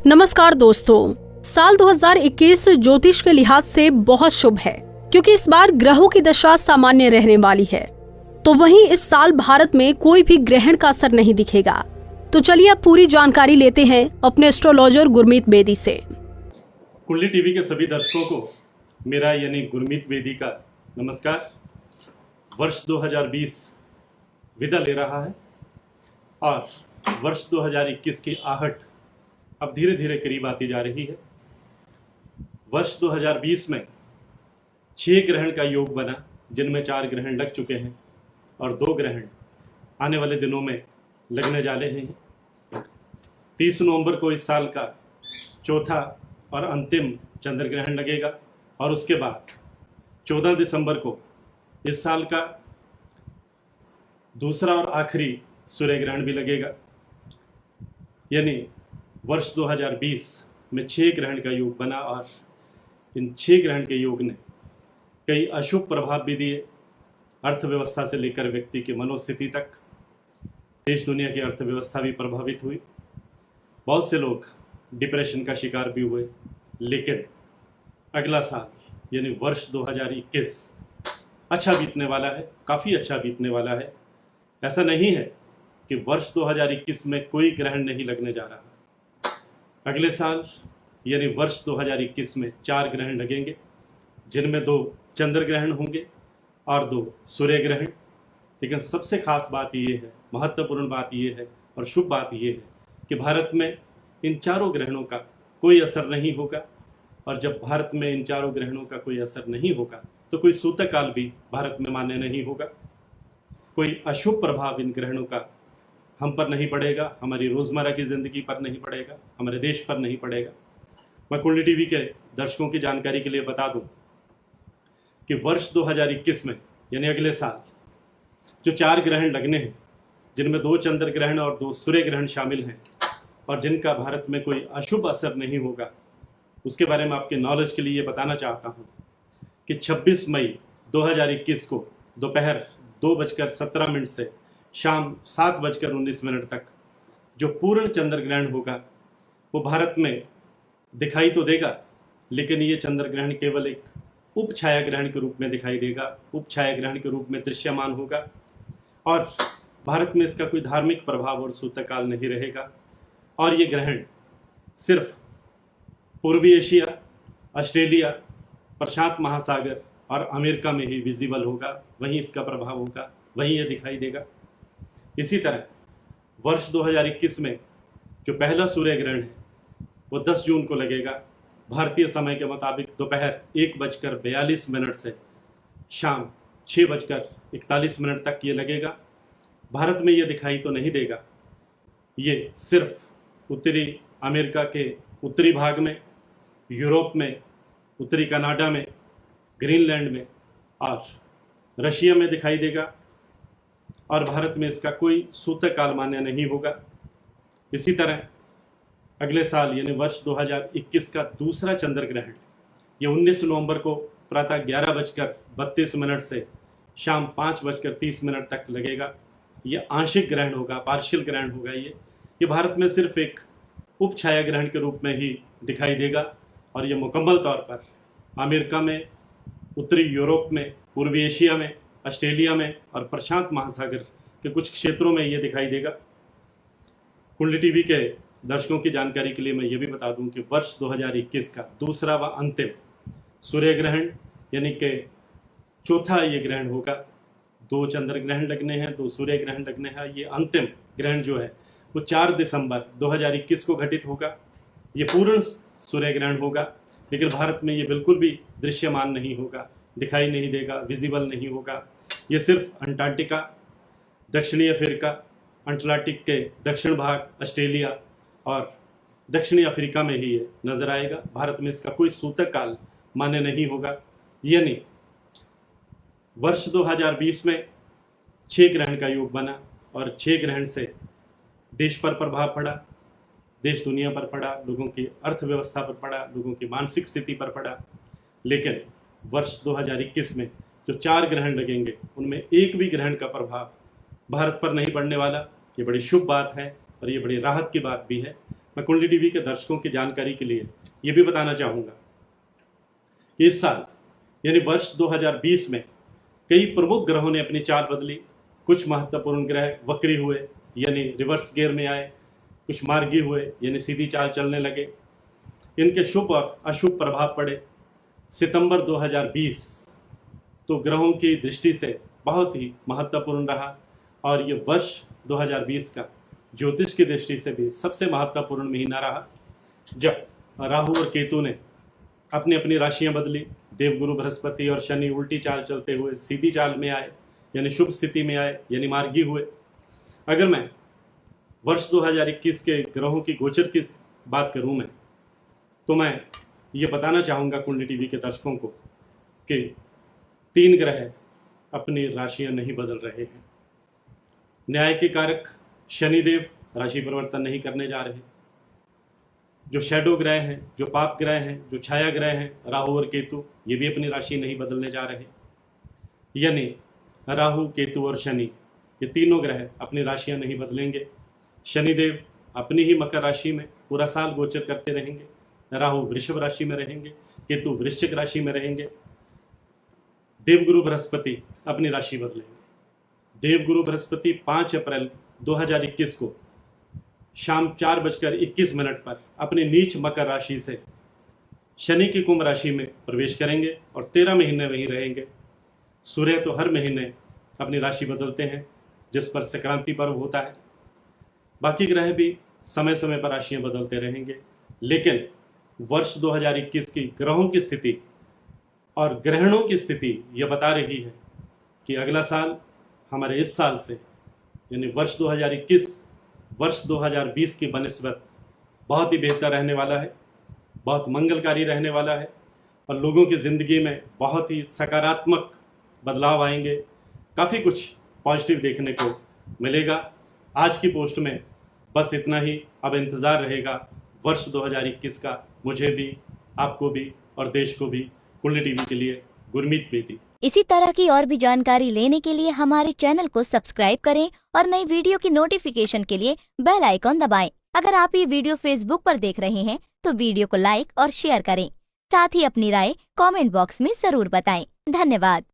नमस्कार दोस्तों, साल 2021 ज्योतिष के लिहाज से बहुत शुभ है क्योंकि इस बार ग्रहों की दशा सामान्य रहने वाली है। तो वहीं इस साल भारत में कोई भी ग्रहण का असर नहीं दिखेगा। तो चलिए अब पूरी जानकारी लेते हैं अपने एस्ट्रोलॉजर गुरमीत बेदी से। कुंडली टीवी के सभी दर्शकों को मेरा यानी गुरमीत बेदी का नमस्कार। वर्ष 2020 विदा ले रहा है और वर्ष 2021 की आहट अब धीरे धीरे करीब आती जा रही है। वर्ष 2020 में 6 ग्रहण का योग बना, जिनमें 4 ग्रहण लग चुके हैं और 2 ग्रहण आने वाले दिनों में लगने जा रहे हैं। 30 नवंबर को इस साल का चौथा और अंतिम चंद्र ग्रहण लगेगा और उसके बाद 14 दिसंबर को इस साल का दूसरा और आखिरी सूर्य ग्रहण भी लगेगा। यानी वर्ष 2020 में 6 ग्रहण का योग बना और इन 6 ग्रहण के योग ने कई अशुभ प्रभाव भी दिए। अर्थव्यवस्था से लेकर व्यक्ति की मनोस्थिति तक देश दुनिया की अर्थव्यवस्था भी प्रभावित हुई। बहुत से लोग डिप्रेशन का शिकार भी हुए। लेकिन अगला साल यानी वर्ष 2021 अच्छा बीतने वाला है, काफ़ी अच्छा बीतने वाला है। ऐसा नहीं है कि वर्ष 2021 में कोई ग्रहण नहीं लगने जा रहा। अगले साल यानी वर्ष 2021 में 4 ग्रहण लगेंगे, जिनमें 2 चंद्र ग्रहण होंगे और 2 सूर्य ग्रहण। लेकिन सबसे खास बात ये है, महत्वपूर्ण बात ये है और शुभ बात ये है कि भारत में इन चारों ग्रहणों का कोई असर नहीं होगा। और जब भारत में इन चारों ग्रहणों का कोई असर नहीं होगा तो कोई सूतकाल भी भारत में मान्य नहीं होगा। कोई अशुभ प्रभाव इन ग्रहणों का हम पर नहीं पड़ेगा, हमारी रोज़मर्रा की ज़िंदगी पर नहीं पड़ेगा, हमारे देश पर नहीं पड़ेगा। मैं कुंडली टीवी के दर्शकों की जानकारी के लिए बता दूं कि वर्ष 2021 में यानी अगले साल जो 4 ग्रहण लगने हैं, जिनमें 2 चंद्र ग्रहण और 2 सूर्य ग्रहण शामिल हैं और जिनका भारत में कोई अशुभ असर नहीं होगा, उसके बारे में आपके नॉलेज के लिए बताना चाहता हूँ कि 26 मई 2021 को दोपहर 2:17 से शाम 7:19 तक जो पूर्ण चंद्र ग्रहण होगा वो भारत में दिखाई तो देगा, लेकिन ये चंद्र ग्रहण केवल एक उप छाया ग्रहण के रूप में दिखाई देगा, उप छाया ग्रहण के रूप में दृश्यमान होगा और भारत में इसका कोई धार्मिक प्रभाव और सूतकाल नहीं रहेगा। और ये ग्रहण सिर्फ पूर्वी एशिया, ऑस्ट्रेलिया, प्रशांत महासागर और अमेरिका में ही विजिबल होगा, वहीं इसका प्रभाव होगा, वहीं ये दिखाई देगा। इसी तरह वर्ष 2021 में जो पहला सूर्य ग्रहण है वो 10 जून को लगेगा। भारतीय समय के मुताबिक दोपहर 1:42 से शाम 6:41 तक ये लगेगा। भारत में ये दिखाई तो नहीं देगा, ये सिर्फ उत्तरी अमेरिका के उत्तरी भाग में, यूरोप में, उत्तरी कनाडा में, ग्रीनलैंड में और रशिया में दिखाई देगा और भारत में इसका कोई सूतकाल मान्य नहीं होगा। इसी तरह अगले साल यानी वर्ष 2021 का दूसरा चंद्र ग्रहण ये 19 नवंबर को प्रातः 11:32 से शाम 5:30 तक लगेगा। ये आंशिक ग्रहण होगा, पार्शियल ग्रहण होगा। ये भारत में सिर्फ एक उप छाया ग्रहण के रूप में ही दिखाई देगा और ये मुकम्मल तौर पर अमेरिका में, उत्तरी यूरोप में, पूर्वी एशिया में, ऑस्ट्रेलिया में और प्रशांत महासागर के कुछ क्षेत्रों में ये दिखाई देगा। कुंडली टीवी के दर्शकों की जानकारी के लिए मैं ये भी बता दूं कि वर्ष 2021 का दूसरा व अंतिम सूर्य ग्रहण यानी कि चौथा ये ग्रहण होगा। 2 चंद्र ग्रहण लगने हैं, 2 सूर्य ग्रहण लगने हैं। ये अंतिम ग्रहण जो है वो 4 दिसंबर 2021 को घटित होगा। ये पूर्ण सूर्य ग्रहण होगा, लेकिन भारत में ये बिल्कुल भी दृश्यमान नहीं होगा, दिखाई नहीं देगा, विजिबल नहीं होगा। ये सिर्फ अंटार्कटिका, दक्षिणी अफ्रीका, अटलांटिक के दक्षिण भाग, ऑस्ट्रेलिया और दक्षिणी अफ्रीका में ही ये नजर आएगा। भारत में इसका कोई सूतक काल मान्य नहीं होगा। यानी वर्ष 2020 में 6 ग्रहण का योग बना और 6 ग्रहण से देश पर प्रभाव पड़ा, देश दुनिया पर पड़ा, लोगों की अर्थव्यवस्था पर पड़ा, लोगों की मानसिक स्थिति पर पड़ा। लेकिन वर्ष 2021 में जो 4 ग्रहण लगेंगे उनमें एक भी ग्रहण का प्रभाव भारत पर नहीं पड़ने वाला। ये बड़ी शुभ बात है और ये बड़ी राहत की बात भी है। मैं कुंडली टीवी के दर्शकों की जानकारी के लिए ये भी बताना चाहूँगा, इस साल यानी वर्ष 2020 में कई प्रमुख ग्रहों ने अपनी चाल बदली। कुछ महत्वपूर्ण ग्रह वक्री हुए यानी रिवर्स गियर में आए, कुछ मार्गी हुए यानी सीधी चाल चलने लगे। इनके शुभ और अशुभ प्रभाव पड़े। सितंबर 2020 तो ग्रहों की दृष्टि से बहुत ही महत्वपूर्ण रहा और ये वर्ष 2020 का ज्योतिष की दृष्टि से भी सबसे महत्वपूर्ण महीना रहा, जब राहु और केतु ने अपनी अपनी राशियां बदली। देवगुरु बृहस्पति और शनि उल्टी चाल चलते हुए सीधी चाल में आए यानी शुभ स्थिति में आए यानी मार्गी हुए। अगर मैं वर्ष 2021 के ग्रहों की गोचर की बात करूं मैं, तो मैं ये बताना चाहूँगा कुंडली टीवी के दर्शकों को कि 3 ग्रह अपनी राशियां नहीं बदल रहे हैं। न्याय के कारक शनिदेव राशि परिवर्तन नहीं करने जा रहे। जो शैडो ग्रह हैं, जो पाप ग्रह हैं, जो छाया ग्रह हैं, राहु और केतु, ये भी अपनी राशि नहीं बदलने जा रहे। यानी राहु, केतु और शनि, ये तीनों ग्रह अपनी राशियां नहीं बदलेंगे। शनिदेव अपनी ही मकर राशि में पूरा साल गोचर करते रहेंगे। राहु वृषभ राशि में रहेंगे, केतु वृश्चिक राशि में रहेंगे। देवगुरु बृहस्पति अपनी राशि बदलेंगे। देवगुरु बृहस्पति 5 अप्रैल 2021 को शाम 4:21 पर अपनी नीच मकर राशि से शनि की कुंभ राशि में प्रवेश करेंगे और 13 महीने वहीं रहेंगे। सूर्य तो हर महीने अपनी राशि बदलते हैं, जिस पर संक्रांति पर्व होता है। बाकी ग्रह भी समय समय पर राशियां बदलते रहेंगे, लेकिन वर्ष 2021 की ग्रहों की स्थिति और ग्रहणों की स्थिति यह बता रही है कि अगला साल हमारे इस साल से यानी वर्ष 2021 वर्ष 2020 की बनिस्बत बहुत ही बेहतर रहने वाला है, बहुत मंगलकारी रहने वाला है और लोगों की ज़िंदगी में बहुत ही सकारात्मक बदलाव आएंगे। काफ़ी कुछ पॉजिटिव देखने को मिलेगा। आज की पोस्ट में बस इतना ही। अब इंतज़ार रहेगा वर्ष 2021 का, मुझे भी, आपको भी और देश को भी। कुंडली टीवी के लिए गुरमीत बेदी। इसी तरह की और भी जानकारी लेने के लिए हमारे चैनल को सब्सक्राइब करें और नई वीडियो की नोटिफिकेशन के लिए बेल आइकॉन दबाएं। अगर आप ये वीडियो फेसबुक पर देख रहे हैं तो वीडियो को लाइक और शेयर करें। साथ ही अपनी राय कमेंट बॉक्स में जरूर बताएं। धन्यवाद।